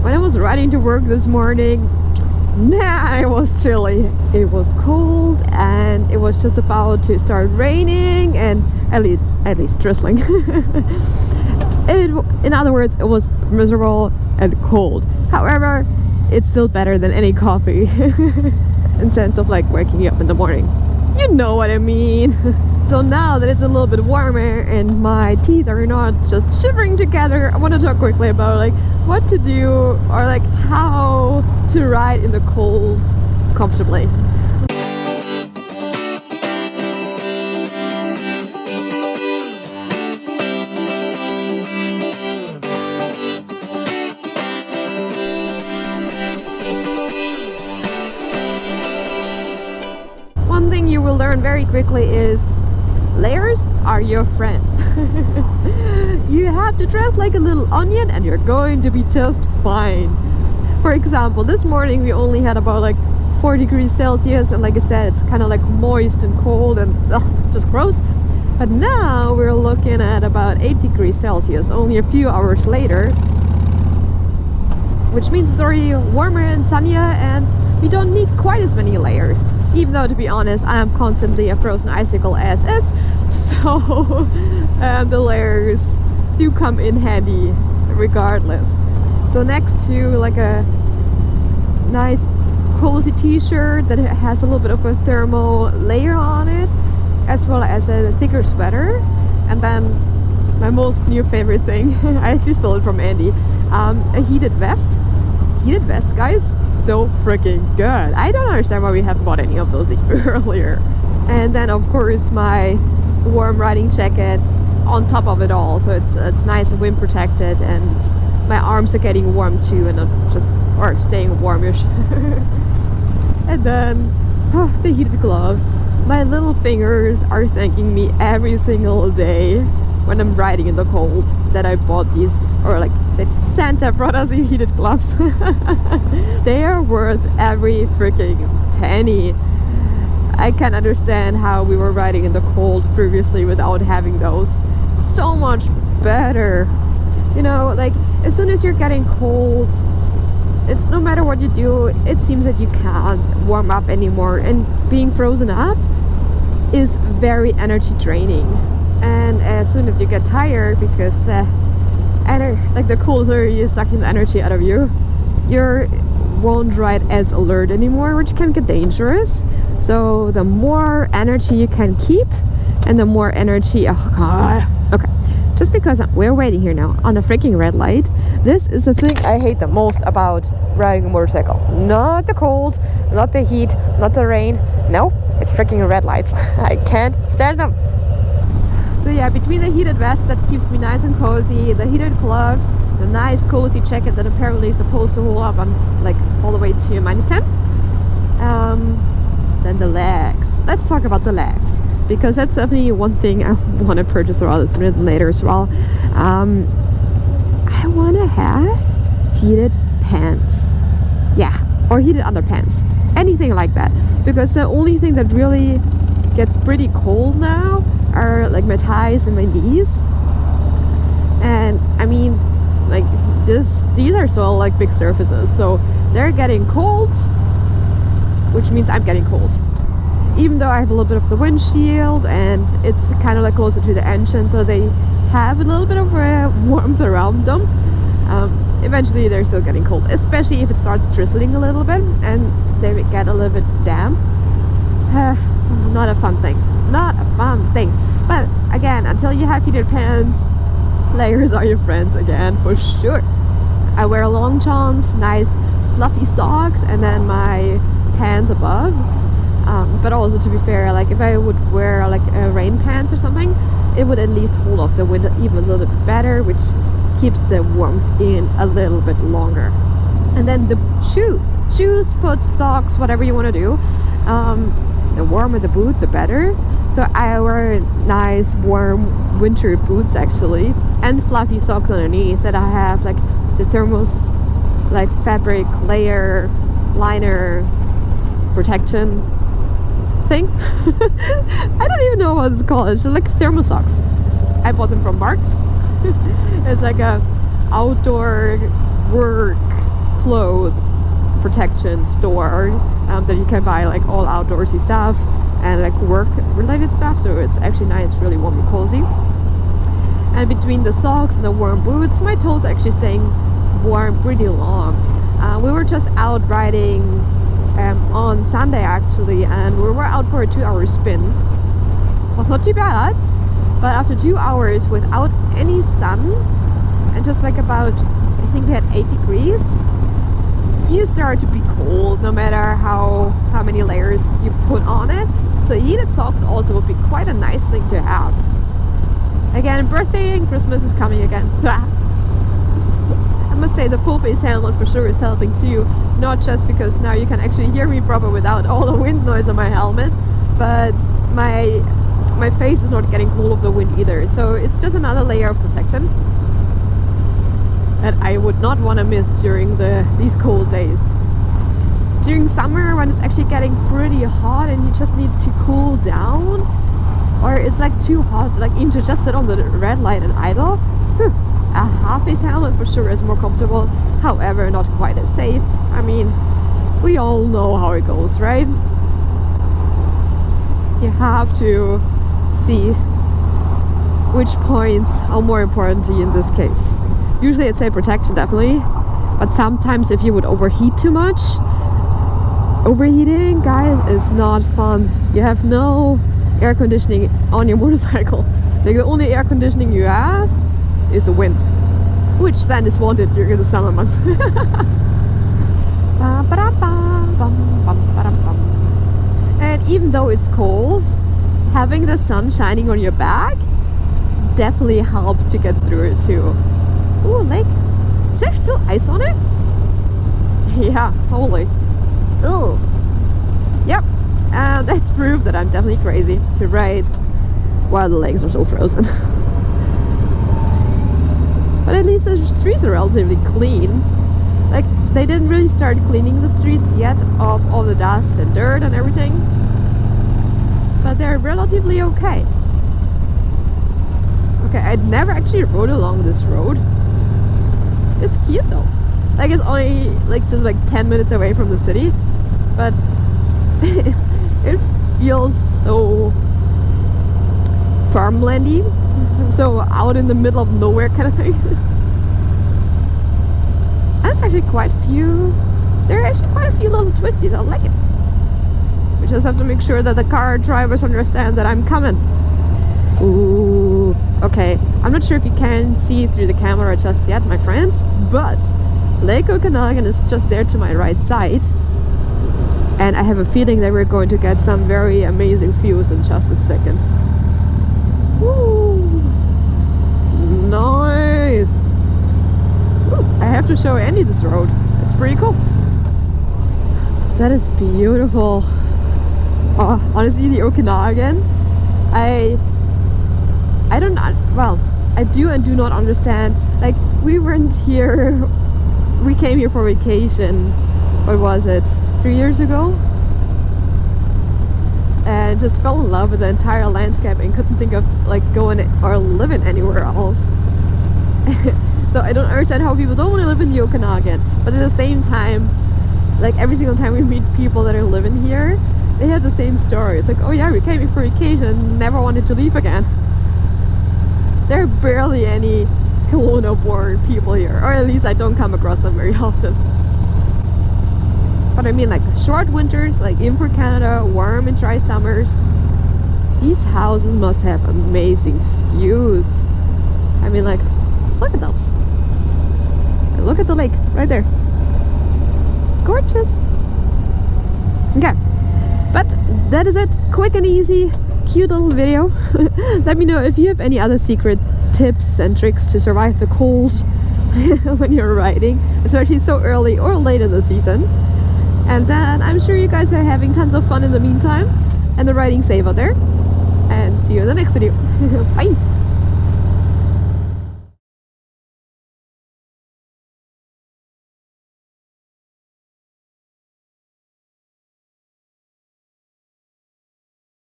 when I was riding to work this morning, man, it was chilly. It was cold and it was just about to start raining and at least drizzling. In other words, it was miserable and cold. However, it's still better than any coffee in sense of like waking up in the morning. You know what I mean. So now that it's a little bit warmer and my teeth are not just shivering together, I want to talk quickly about like what to do or like how to ride in the cold comfortably. One thing you will learn very quickly is layers are your friends. You have to dress like a little onion and you're going to be just fine. For example, this morning we only had about like 4 degrees Celsius and like I said, it's kind of like moist and cold and just gross. But now we're looking at about 8 degrees Celsius only a few hours later, which means it's already warmer and sunnier and we don't need quite as many layers. Even though, to be honest, I am constantly a frozen icicle as is, so the layers do come in handy regardless. So next to like a nice cozy t-shirt that has a little bit of a thermal layer on it, as well as a thicker sweater, and then my most new favorite thing, I actually stole it from Andy, a heated vest. Heated vest, guys, so freaking good. I don't understand why we haven't bought any of those earlier. And then of course my warm riding jacket on top of it all, so it's nice and wind protected and my arms are getting warm too and not just or staying warmish. And then the heated gloves. My little fingers are thanking me every single day when I'm riding in the cold that I bought these, or like that Santa brought us these heated gloves. They are worth every freaking penny. I can't understand how we were riding in the cold previously without having those. So much better. You know, like as soon as you're getting cold, it's no matter what you do, it seems that you can't warm up anymore, and being frozen up is very energy draining. And as soon as you get tired, because the cold air is sucking the energy out of you, you won't ride as alert anymore, which can get dangerous. So the more energy you can keep, and the more energy, oh god, okay, just because we're waiting here now on a freaking red light, this is the thing I hate the most about riding a motorcycle. Not the cold, not the heat, not the rain, no, it's freaking red lights. I can't stand them. So yeah, between the heated vest that keeps me nice and cozy, the heated gloves, the nice cozy jacket that apparently is supposed to hold up on like all the way to -10, then the legs. Let's talk about the legs, because that's definitely one thing I want to purchase rather sooner than later as well. I want to have heated pants, yeah, or heated underpants, anything like that, because the only thing that really gets pretty cold now are like my thighs and my knees, and I mean like these are still like big surfaces, so they're getting cold, which means I'm getting cold, even though I have a little bit of the windshield and it's kind of like closer to the engine, so they have a little bit of warmth around them. Eventually they're still getting cold, especially if it starts drizzling a little bit and they get a little bit damp. Not a fun thing, not a fun thing. But again, until you have heated pants, layers are your friends again, for sure. I wear long johns, nice fluffy socks, and then my pants above. But also, to be fair, like if I would wear like rain pants or something, it would at least hold off the wind even a little bit better, which keeps the warmth in a little bit longer. And then the shoes, foot, socks, whatever you want to do. The warmer the boots, the better. So I wear nice warm winter boots actually, and fluffy socks underneath that I have like the thermos like fabric layer liner protection thing. I don't even know what it's called. It's like thermo socks. I bought them from Marks. It's like a outdoor work clothes protection store that you can buy like all outdoorsy stuff and like work related stuff, so it's actually nice, really warm and cozy. And between the socks and the warm boots, my toes are actually staying warm pretty long. We were just out riding on Sunday actually, and we were out for a 2-hour spin. It was not too bad, but after 2 hours without any sun and just like about, I think we had 8 degrees, you start to be cold no matter how many layers you put on it. So heated socks also would be quite a nice thing to have. Again, birthday and Christmas is coming again. I must say the full face helmet for sure is helping too, not just because now you can actually hear me proper without all the wind noise on my helmet, but my face is not getting cold of the wind either, so it's just another layer of protection that I would not want to miss during these cold days. During summer, when it's actually getting pretty hot and you just need to cool down, or it's like too hot, like even to just sit on the red light and idle, a half-face helmet for sure is more comfortable, however not quite as safe. I mean, we all know how it goes, right? You have to see which points are more important to you in this case. Usually I'd say protection, definitely, but sometimes if you would overheat too much, overheating, guys, is not fun. You have no air conditioning on your motorcycle. Like the only air conditioning you have is the wind, which then is wanted during the summer months. And even though it's cold, having the sun shining on your back definitely helps to get through it too. Ooh, lake. Is there still ice on it? Yeah, holy. Ooh. Yep. That's proof that I'm definitely crazy to ride while the legs are so frozen. But at least the streets are relatively clean. Like, they didn't really start cleaning the streets yet of all the dust and dirt and everything, but they're relatively okay. Okay, I'd never actually rode along this road. It's cute though. Like, it's only like just like 10 minutes away from the city, but it feels so farmlandy, so out in the middle of nowhere kind of thing. And it's actually quite a few, there are actually quite a few little twisties. I like it. We just have to make sure that the car drivers understand that I'm coming. Ooh, okay. I'm not sure if you can see through the camera just yet, my friends, but Lake Okanagan is just there to my right side. And I have a feeling that we're going to get some very amazing views in just a second. Woo! Nice! I have to show Andy this road. It's pretty cool. That is beautiful. Oh, honestly, the Okanagan, I don't know. Well, I do and do not understand. Like, we weren't here. We came here for vacation. What was it? 3 years ago? And just fell in love with the entire landscape and couldn't think of like going or living anywhere else. So I don't understand how people don't want to live in the Okanagan, but at the same time, like every single time we meet people that are living here, they have the same story. It's like, oh yeah, we came here for vacation, never wanted to leave again. There are barely any Kelowna born people here, or at least I don't come across them very often. But I mean, like short winters, like even for Canada, warm and dry summers, these houses must have amazing views. I mean, like, look at those. And look at the lake right there. Gorgeous. Okay, but that is it. Quick and easy, cute little video. Let me know if you have any other secret tips and tricks to survive the cold when you're riding, especially so early or late in the season. And then I'm sure you guys are having tons of fun in the meantime, and the riding safe out there. And see you in the next video. Bye!